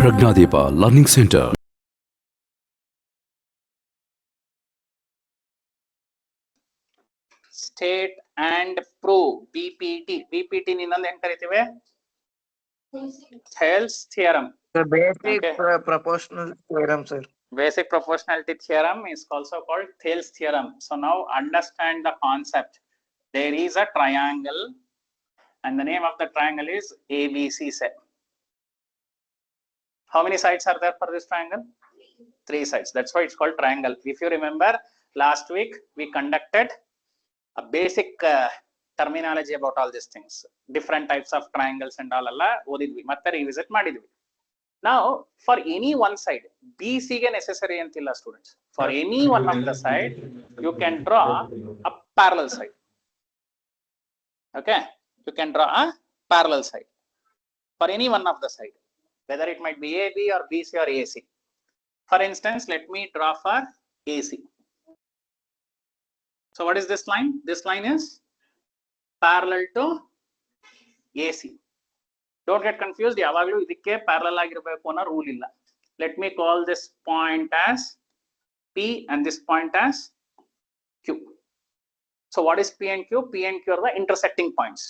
ಪ್ರಜ್ಞಾದೀಪ learning centre. State and prove BPT. BPT ಇನ್ನೊಂದು ಏನ್ ಕರಿತೀವಿ? Thales theorem. Basic proportional theorem, sir. Basic proportionality theorem is also called Thales theorem. So now understand the concept. There is a triangle and the name of the triangle is ABC set. How many sides are there for this triangle? 3 sides. That's why it's called triangle. If you remember, last week we conducted a basic terminology about all these things. Different types of triangles and all alla odidvi. Matte revisit madidvi. Now, for any one side, BC ge necessary antilla students. For any one of the side, you can draw a parallel side. Okay, you can draw a parallel side for any one of the side, whether it might be AB or BC or AC. For instance, let me draw for AC. So what is this line? This line is parallel to AC. Don't get confused. Yavaglu idikke parallel agirbeku anna rule illa. Let me call this point as P and this point as Q. So what is P and Q? P and Q are the intersecting points.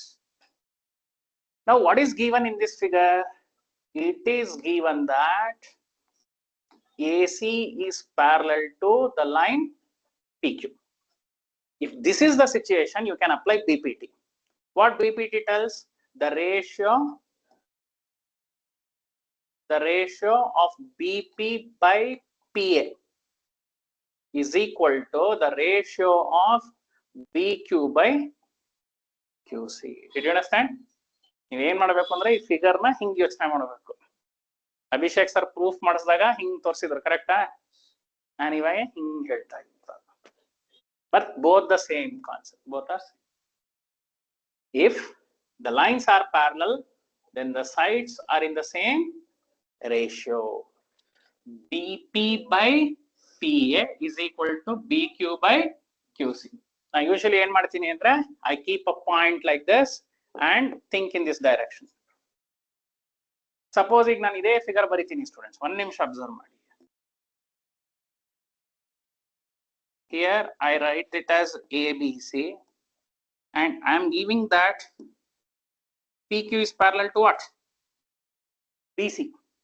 Now what is given in this figure? It is given that AC is parallel to the line PQ. If this is the situation, you can apply BPT. What BPT tells? The ratio of BP by PA is equal to the ratio of BQ by QC. Did you understand? ನೀವು ಏನ್ ಮಾಡಬೇಕು ಅಂದ್ರೆ ಈ figure ನ ಹಿಂಗ್ ಯೋಚನೆ ಮಾಡಬೇಕು. Abhishek sir proof ಮಾಡಿಸಿದಾಗ ಹಿಂಗ್ ತೋರಿಸಿದ್ರು, ಕರೆಕ್ಟಾ? ನಾನು ಇವಾಗ ಹಿಂಗ್ ಹೇಳ್ತಾ ಇದ್ದೆ. But both the same concept. Both are same. If the lines are parallel, then the sides are in the same ratio. BP by PA is equal to BQ by QC. Now usually ಏನು ಮಾಡ್ತೀನಿ ಅಂದ್ರೆ I keep a point like this and think in this direction. Suppose ಈಗ ನಾನು ಇದೇ figure ಬರಿತೀನಿ students, ಒಂದು ನಿಮಿಷ observe ಮಾಡಿ. Here I write it as ABC and I am giving that PQ is parallel to what? BC.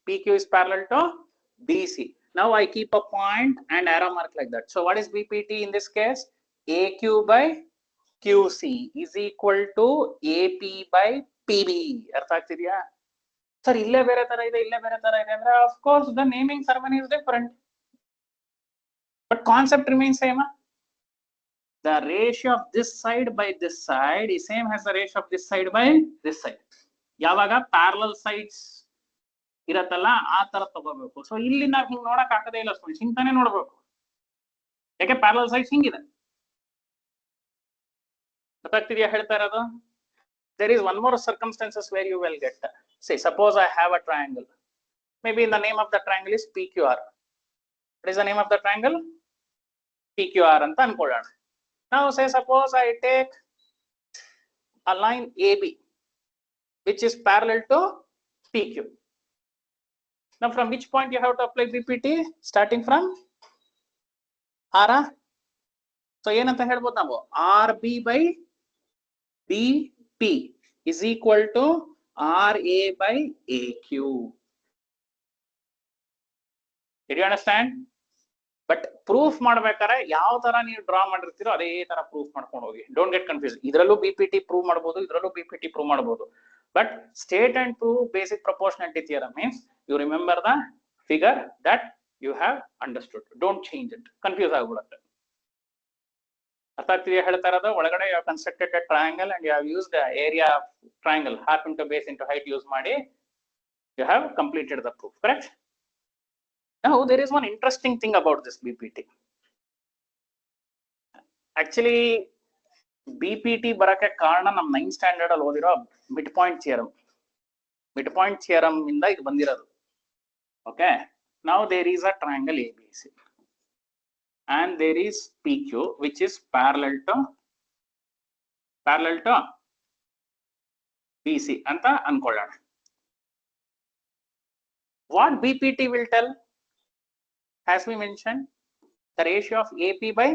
PQ is parallel to BC. Now I keep a point and arrow mark like that. So what is BPT in this case? AQ by QC is equal to AP by PB. ಅರ್ಥ ಆಗ್ತಿದೆಯಾ? Sir ಇಲ್ಲೇ ಬೇರೆ ತರ ಇದೆ, ಇಲ್ಲೇ ಬೇರೆ ತರ ಇದೆ ಅಂದ್ರೆ of course the naming ceremony is different. But concept remains same. The ratio of this side by this side is same as the ratio of this side by this side. Yavaga parallel sides ಇರತ್ತಲ್ಲ ಆ ತರ ತಗೋಬೇಕು. So ಇಲ್ಲಿ ನಾವು ಹಿಂಗ್ ನೋಡಕ್ ಆಗದೇ ಇಲ್ಲ ಸ್ಟೂಡೆಂಟ್ಸ್, ಹಿಂಗ್ ತಾನೇ ನೋಡ್ಬೇಕು. ಯಾಕೆ ಪ್ಯಾರಲಲ್ ಸೈಡ್ಸ್ ಹಿಂಗಿದೆ. ಗೊತ್ತಾಗ್ತಿದೆಯಾ ಹೇಳ್ತಾ ಇರೋದು? There is one more circumstances where you will get. Say suppose I have a triangle. Maybe the name of the triangle is PQR. What is the name of the triangle? PQR ಅಂತ ಅನ್ಕೊಳ್ಳೋಣ. Now say suppose I take a line AB which is parallel to PQ. Now from which point you have to apply BPT? Starting from R. So ಏನಂತ ಹೇಳ್ಬೋದು ನಾವು? RB by BP is equal to RA by AQ. Did you understand? But proof ಮಾಡ್ಬೇಕಾದ್ರೆ ಯಾವ ತರ ನೀವು draw ಮಾಡಿರ್ತೀರೋ ಅದೇ ತರ proof ಮಾಡ್ಕೊಂಡು ಹೋಗಿ. Don't get confuse. ಇದರಲ್ಲೂ ಬಿಪಿಟಿ ಪ್ರೂವ್ ಮಾಡಬಹುದು, ಇದರಲ್ಲೂ ಬಿಪಿಟಿ ಪ್ರೂವ್ ಮಾಡಬಹುದು. But state and prove basic proportionality theorem means you remember the figure that you have understood. Don't change it, confuse ಆಗ್ಬಿಡುತ್ತೆ. ಅರ್ಥ ಆಗ್ತಿದೆಯಾ ಹೇಳ್ತಾ ಇರೋದು? ಒಳಗಡೆ you have constructed a triangle and you have used area triangle half into base into height use ಮಾಡಿ you have completed the proof. Correct? Now there is one interesting thing about this BPT. Actually BPT ಬರಕ್ಕೆ ಕಾರಣ ನಮ್ಮ 9th standard ಅಲ್ಲಿ ಓದಿರೋ mid point theorem. Mid point theorem ಇಂದ ಇದು ಬಂದಿರೋದು. Okay, now there is a triangle ABC and there is PQ which is parallel to BC ಅಂತ ಅನ್ಕೊಳ್ಳೋಣ. What BPT will tell? As we mentioned, the ratio of AP by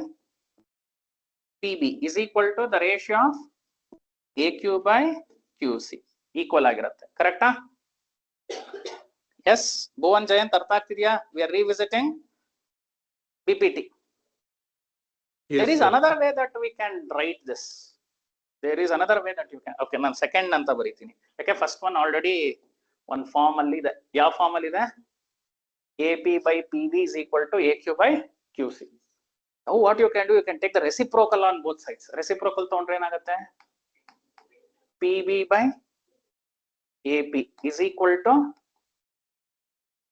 PB is equal to the ratio of AQ by QC. Equal ಆಗಿರುತ್ತೆ. Correct? Yes. Bhuvan Jayant, ಅರ್ಥ ಆಗ್ತಿದ್ಯಾ? We are revisiting BPT. Yes, There is sir. another way that we can write this. There is another way that you can. Okay, ನಾನು second ಅಂತ ಬರೀತೀನಿ. ಯಾಕೆ first one already ಒಂದು form ಅಲ್ಲಿ ಇದೆ. ಯಾವ ಫಾರ್ಮ್ ಅಲ್ಲಿ ಇದೆ? AP by PB is equal to AQ by QC. Now what you can do, you can take the reciprocal on both sides. Reciprocal ತಗೊಂಡ್ರೆ ಏನಾಗುತ್ತೆ? PB by AP is equal to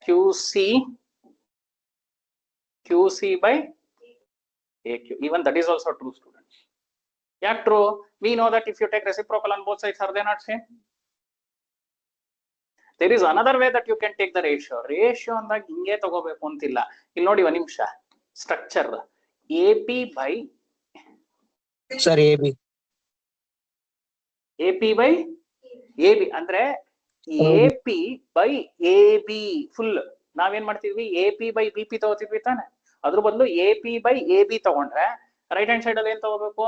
QC by AQ. Even that is also true, students. Yeah, true. We know that if you take reciprocal on both sides, are they not same? There is another way that you can take the ratio. Ratio ಅಂದಾಗ ಹಿಂಗೆ ತಗೋಬೇಕು ಅಂತಿಲ್ಲ. ಇಲ್ಲಿ ನೋಡಿ ಒಂದು ನಿಮಿಷ. Structure AP by Sir, AB. AP by AB ಅಂದ್ರೆ AP by AB full. ನಾವೇನ್ ಮಾಡ್ತಿದ್ವಿ? AP by BP ತಗೋತಿದ್ವಿ ತಾನೆ. ಅದ್ರ ಬದಲು AP by AB ತಗೊಂಡ್ರೆ ರೈಟ್ ಹ್ಯಾಂಡ್ ಸೈಡ್ ಅಲ್ಲಿ ಏನ್ ತಗೋಬೇಕು?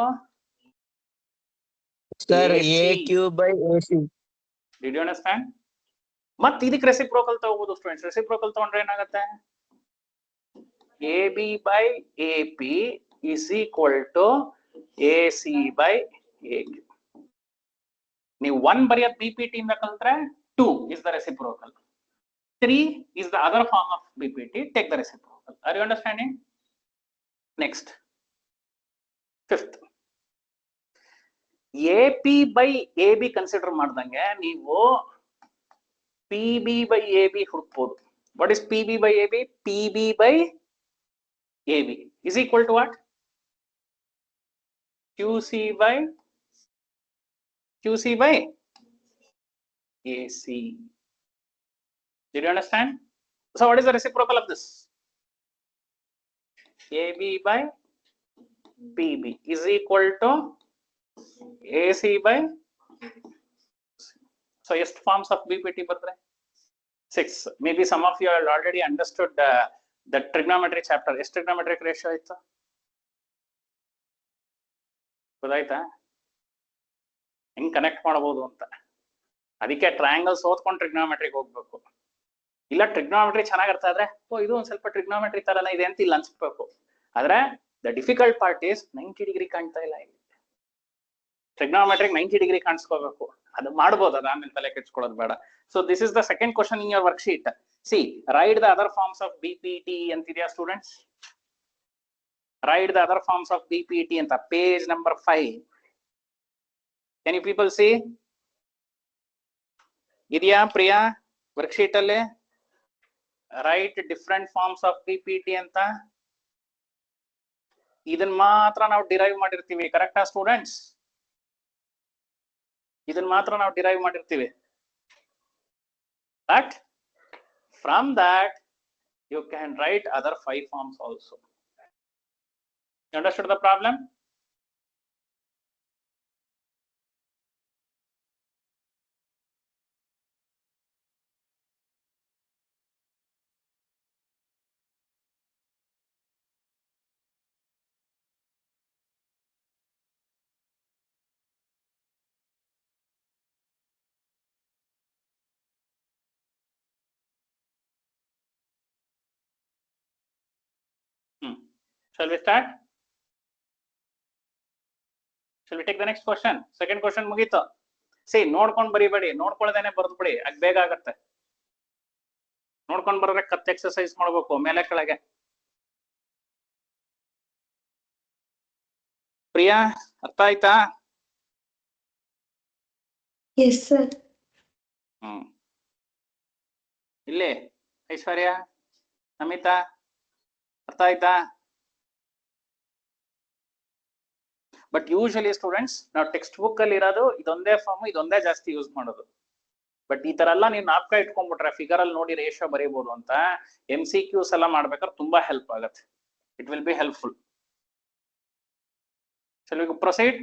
Sir, AC. AQ by AC. Did you understand? ಮತ್ತೆ ಇದಕ್ಕೆ ರೆಸಿಪ್ರೋಕಲ್ ತಗೋಬಹುದು ಸ್ಟೂಡೆಂಟ್ಸ್. ರೆಸಿಪ್ರೋಕಲ್ ತಗೊಂಡ್ರೆ ಏನಾಗುತ್ತೆ? AB by AP is equal to AC by AQ. ನೀವು 1 ಬರೆಯೋದು BPT ಇಂದ ಕಲ್ತ್ರೆ 2 is the reciprocal. 3 is the other form of BPT. Take the reciprocal. Are you understanding? Next. Fifth. AP by AB consider ಮಾಡ್ದಂಗೆ ನೀವು PB by AB ಹುಡುಕ್ಬೋದು. What is PB by AB? PB by AB is equal to what? QC by AC. Did you understand? So what is the reciprocal of this? AB by PB is equal to AC by. So ಎಷ್ಟು forms of BPT ಬರ್ತಾರೆ? 6. Maybe some of you have already understood the trigonometry chapter. ಎಷ್ಟು trigonometric ratio ಇತ್ತು? ಗೊತ್ತಾಯ್ತಾ? ಹೆಂಗ್ connect ಮಾಡಬಹುದು ಅಂತ. ಅದಕ್ಕೆ triangles ಓದ್ಕೊಂಡು ಟ್ರಿಗ್ನೋಮೆಟ್ರಿಗೆ ಹೋಗ್ಬೇಕು. ಇಲ್ಲ ಟ್ರಿಗ್ನೋಮೆಟ್ರಿ ಚೆನ್ನಾಗಿ ಅರ್ಥ ಆದ್ರೆ ಇದು ಒಂದ್ ಸ್ವಲ್ಪ ಟ್ರಿಗ್ನೋಮೆಟ್ರಿ ತರನೇ ಇದೆ ಅಂತ ಇಲ್ಲಿ ಅನ್ಸ್ಬೇಕು. ಆದ್ರೆ the difficult part is 90 degree ಕಾಣ್ತಾ ಇಲ್ಲ ಇಲ್ಲಿ. ಟ್ರಿಗ್ನೋಮೆಟ್ರಿಗೆ 90 ಡಿಗ್ರಿ ಕಾಣಿಸ್ಕೋಬೇಕು. ಅದು ಮಾಡ್ಬೋದು, ಅದು ಆಮೇಲೆ ತಲೆ ಕೆಡ್ಸ್ಕೊಳ್ಳೋದು ಬೇಡ. So this is the second question in your work sheet. See write the other forms of BPT ಅಂತಿದೆಯಾ students? Write the other forms of BPT ಅಂತ page number 5. Can you people see? ಇದೆಯಾ ಪ್ರಿಯಾ ವರ್ಕ್ ಶೀಟ್ ಅಲ್ಲಿ? Write different forms of BPT ಅಂತ. ಇದನ್ನ ಮಾತ್ರ ನಾವು derive ಮಾಡಿರ್ತೀವಿ. ಕರೆಕ್ಟಾ ಸ್ಟೂಡೆಂಟ್ಸ್? ಇದನ್ನ ಮಾತ್ರ ನಾವು ಡಿರೈವ್ ಮಾಡಿರ್ತೀವಿ. But from that you can write other 5 forms also. You understood the problem? Shall we start? Shall we take the next question? Second question ಮುಗೀತು. See, ನೋಡ್ಕೊಂಡು ಬರಿಬೇಡಿ, ನೋಡ್ಕೊಳ್ಳದೇನೆ ಬರೆದು ಬಿಡಿ, ಅದು ಬೇಗ ಆಗತ್ತೆ. ನೋಡ್ಕೊಂಡು ಬರೋದ್ರೆ ಕತ್ ಎಕ್ಸರ್ಸೈಸ್ ಮಾಡ್ಬೇಕು ಮೇಲೆ ಕೆಳಗೆ. ಪ್ರಿಯಾ ಅರ್ಥ ಆಯ್ತಾ? Yes, sir. ಇಲ್ಲಿ ಐಶ್ವರ್ಯ, ನಮಿತಾ ಅರ್ಥ ಆಯ್ತಾ? ಬಟ್ ಯೂಶಲಿ ಸ್ಟೂಡೆಂಟ್ಸ್ ನಾವು ಟೆಕ್ಸ್ಟ್ ಬುಕ್ ಅಲ್ಲಿ ಇರೋದು ಇದೊಂದೇ ಫಾರ್ಮ್, ಇದೊಂದೇ ಜಾಸ್ತಿ ಯೂಸ್ ಮಾಡೋದು. ಬಟ್ ಈ ತರ ಎಲ್ಲ ನೀವು ನಾಪ್ಕ ಇಟ್ಕೊಂಡ್ಬಿಟ್ರೆ ಫಿಗರ್ ಅಲ್ಲಿ ನೋಡಿ ರೇಷಿಯೋ ಬರೀಬಹುದು ಅಂತ MCQs ಎಲ್ಲ ಮಾಡ್ಬೇಕಾದ್ರೆ ತುಂಬಾ ಹೆಲ್ಪ್ ಆಗತ್ತೆ. It will be helpful. Shall we proceed?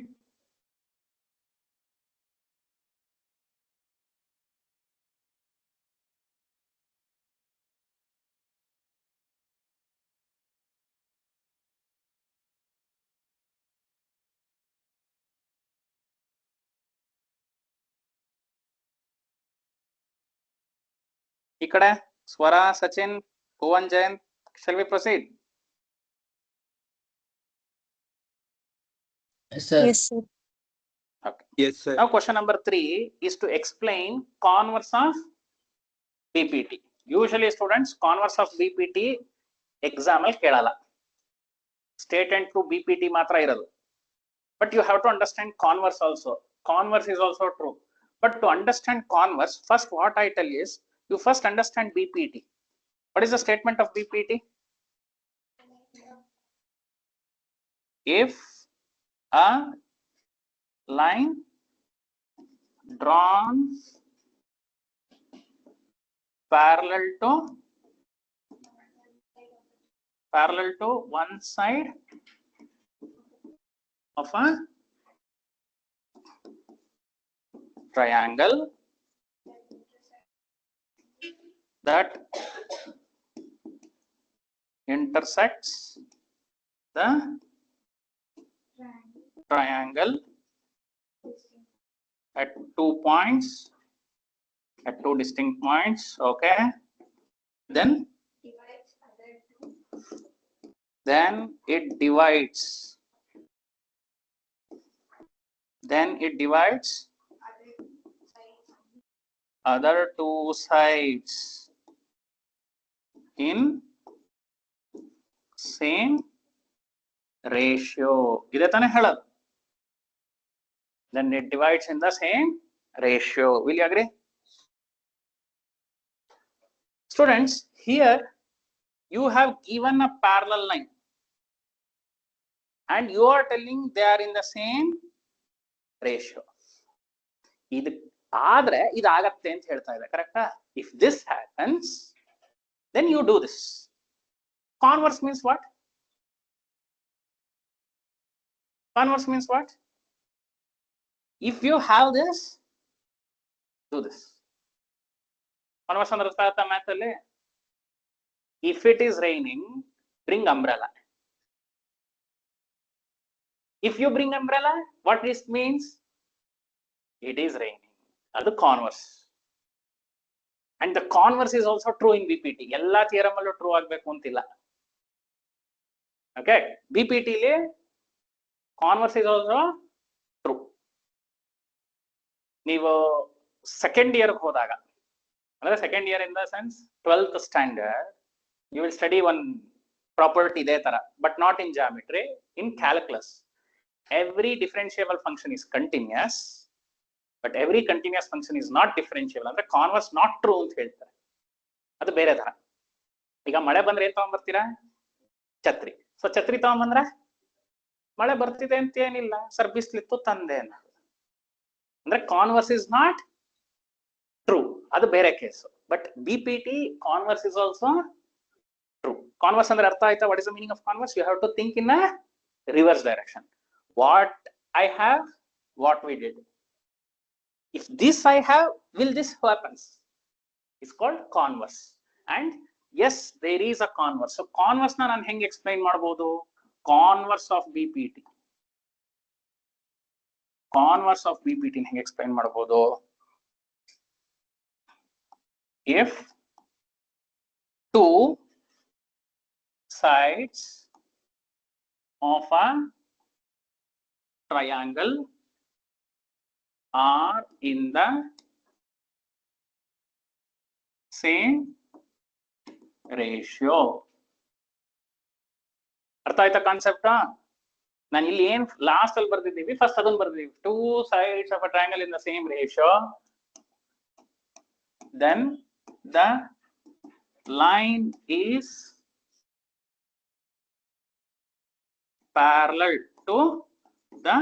ಈ ಕಡೆ ಸ್ವರ, Sachin, Bhuvan, Jayant, shall we proceed? Yes, sir. Yes, sir. Okay. Yes, sir. Now question number 3 is to explain converse of BPT. Usually students converse of BPT exam ಅಲ್ಲಿ ಕೇಳಲ್ಲ, state and true BPT ಮಾತ್ರ ಇರೋದು. But you have to understand converse also. Converse is also true. But to understand converse, first what I tell is, you first understand BPT. What is the statement of BPT? If a line drawn parallel to one side of a triangle that intersects the triangle at 2 points, at 2 distinct points, okay, then it divides, other 2 sides in same ratio. ಇದೆ ತಾನೇ ಹೇಳೋದು? Then it divides in the same ratio. Will you agree? Students, here you have given a parallel line and you are telling they are in the same ratio. ಇದು ಆದ್ರೆ ಇದಾಗತ್ತೆ ಅಂತ ಹೇಳ್ತಾ ಇದೆ, ಕರೆಕ್ಟಾ? If this happens, then you do this. Converse means what? Converse means what? If you have this, do this. Converse ಅಂದ್ರೆ ಅರ್ಥ ಆಯ್ತಾ math ಅಲ್ಲಿ? If it is raining, bring umbrella. If you bring umbrella, what this means? It is raining. That's the converse. And the converse is also true in BPT. Ella theorem allu true agbeku antilla. Okay, BPT le converse is also true. ನೀವು second year ಹೋದಾಗ, ಅಂದ್ರೆ second year in the sense 12th standard, you will study one property ಇದೇ ತರ, but not in geometry, in calculus. Every differentiable function is continuous, but every continuous function is not differentiable. ಅಂದ್ರೆ converse not true ಅಂತ ಹೇಳ್ತಾರೆ, ಅದು ಬೇರೆ ತರ. ಈಗ ಮಳೆ ಬಂದ್ರೆ ಏನ್ ತಗೊಂಡ್ಬರ್ತೀರಾ? ಛತ್ರಿ. ಸೊ ಛತ್ರಿ ತಗೊಂಡ್ಬಂದ್ರೆ ಮಳೆ ಬರ್ತಿದೆ ಅಂತ ಏನಿಲ್ಲ, ಸರ್ ಬಿಸ್ಲಿತ್ತು ತಂದೆ ಅಂತ. ಅಂದ್ರೆ ಕಾನ್ವರ್ಸ್ ಇಸ್ ನಾಟ್ ಟ್ರೂ, ಅದು ಬೇರೆ case. But BPT converse is also true. Converse ಅಂದ್ರೆ ಅರ್ಥ ಆಯ್ತಾ? What is the meaning of converse? You have to think in a reverse direction. What I have, what we did. If this I have, will this happens? It's called converse. And yes, there is a converse. So converse na nan henge explain madabodu? Converse of BPT. Converse of BPT henge explain madabodu? If 2 sides of a triangle are in the same ratio. ಅರ್ಥ ಆಯ್ತಾ concept? ನಾನು ಇಲ್ಲಿ ಏನ್ last ಅಲ್ಲಿ ಬರ್ದಿದ್ದೀವಿ, first ಅದನ್ನ ಬರ್ದಿದ್ದೀವಿ. 2 sides of a triangle in the same ratio, then the line is parallel to the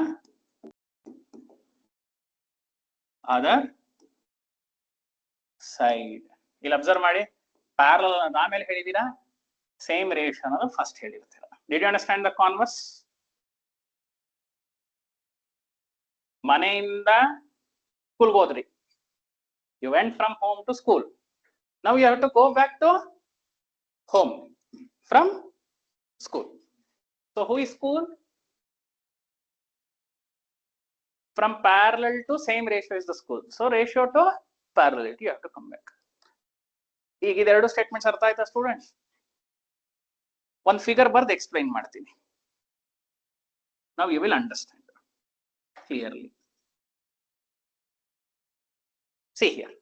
other side. ಇಲ್ಲಿ observe ಮಾಡಿ, parallel ಅನ್ನೋದು ಆಮೇಲೆ ಹೇಳಿದೀರಾ, ಸೇಮ್ ರೇಷಿಯೋ ಅನ್ನೋದು ಫಸ್ಟ್ ಹೇಳಿರ್ತೀರ. Did you understand the converse? ಮನೆಯಿಂದ ಸ್ಕೂಲ್ಗೆ ಹೋದ್ರಿ, you went from home to school. Now you have to go back to home from school. So who is school? From parallel to same ratio is the school. So ratio to parallelity, you have to come back. ಈಗ ಇದೆರಡು statements ಅರ್ಥ ಆಯ್ತಾ students? ಒಂದು figure ಬರ್ದು explain ಮಾಡ್ತೀನಿ. Now you will understand clearly. See here,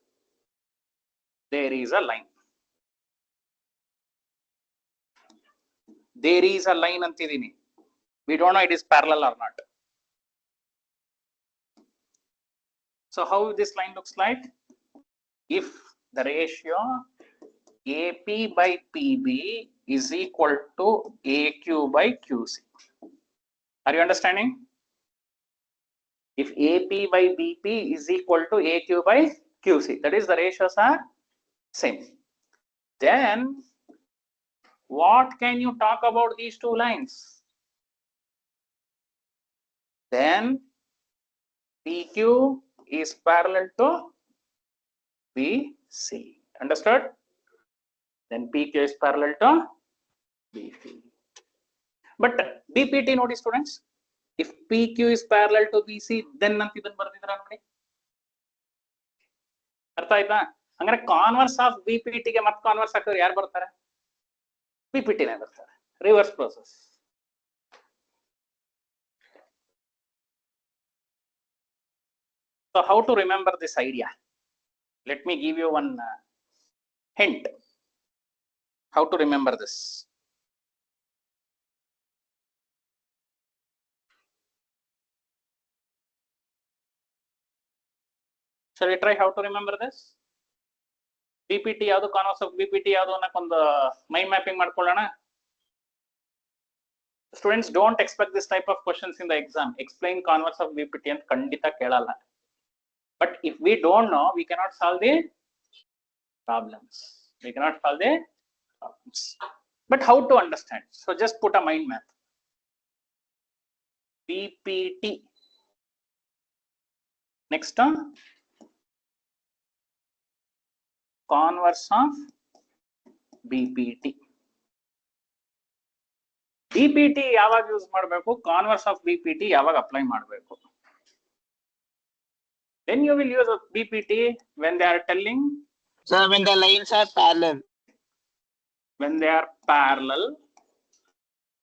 there is a line. There is a line antidini. We don't know it is parallel or not. So how this line looks like? If the ratio AP by PB is equal to AQ by QC. Are you understanding? If AP by BP is equal to AQ by QC, that is the ratios are same. Then what can you talk about these two lines? Then PQ is parallel to BC. Understood? Then PQ is parallel to BC. But BPT notice students, if PQ is parallel to BC, then nanti idan bardidra ನೋಡಿ. ಅರ್ಥ ಆಯ್ತಾ? ಹಂಗಾರೆ converse of BPT ಗೆ ಮತ್ತೆ converse ಹಾಕಿದ್ರೆ ಯಾರು ಬರ್ತಾರೆ? BPT ನೇ ಬರ್ತಾರೆ. Reverse process. So how to remember this idea? Let me give you one hint. How to remember this? Shall we try how to remember this? BPT ಯಾವುದು, converse of BPT ಯಾವುದು ಅನ್ನಕ್ಕೊಂದು mind mapping ಮಾಡ್ಕೊಳ್ಳೋಣ. Students don't expect this type of questions in the exam. Explain converse of BPT ಅಂತ ಖಂಡಿತ ಕೇಳಲ್ಲ. But if we don't know, we cannot solve the problems. We cannot solve the problems. But how to understand? So just put a mind map. BPT. Next term. Converse of BPT. BPT ಯಾವಾಗ use ಮಾಡಬೇಕು, converse of BPT ಯಾವಾಗ apply ಮಾಡಬೇಕು? Then you will use BPT when they are telling. Sir, when the lines are parallel. When they are parallel,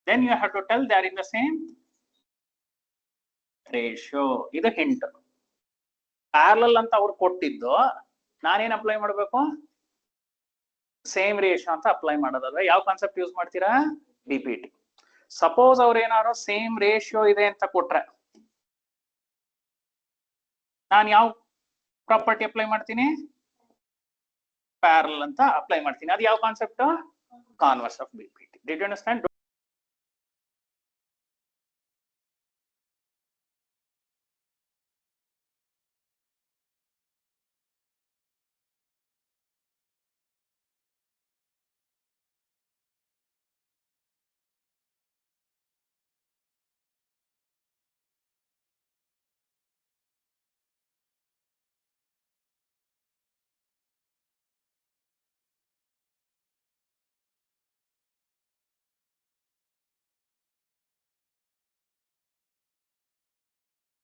then you have to tell they are in the same ratio. Idu hint. Parallel anta avaru kottiddu, ನಾನೇನು apply ಮಾಡಬೇಕು? Same ratio ಅಂತ apply ಮಾಡೋದಾದ್ರೆ ಯಾವ concept use ಮಾಡ್ತೀರಾ? BPT. Suppose ಅವ್ರು ಏನಾದ್ರು same ratio ಇದೆ ಅಂತ ಕೊಟ್ರೆ ನಾನು ಯಾವ ಪ್ರಾಪರ್ಟಿ ಅಪ್ಲೈ ಮಾಡ್ತೀನಿ? ಪ್ಯಾರಲಲ್ ಅಂತ ಅಪ್ಲೈ ಮಾಡ್ತೀನಿ. ಅದು ಯಾವ concept? Converse of BPT. Did you understand?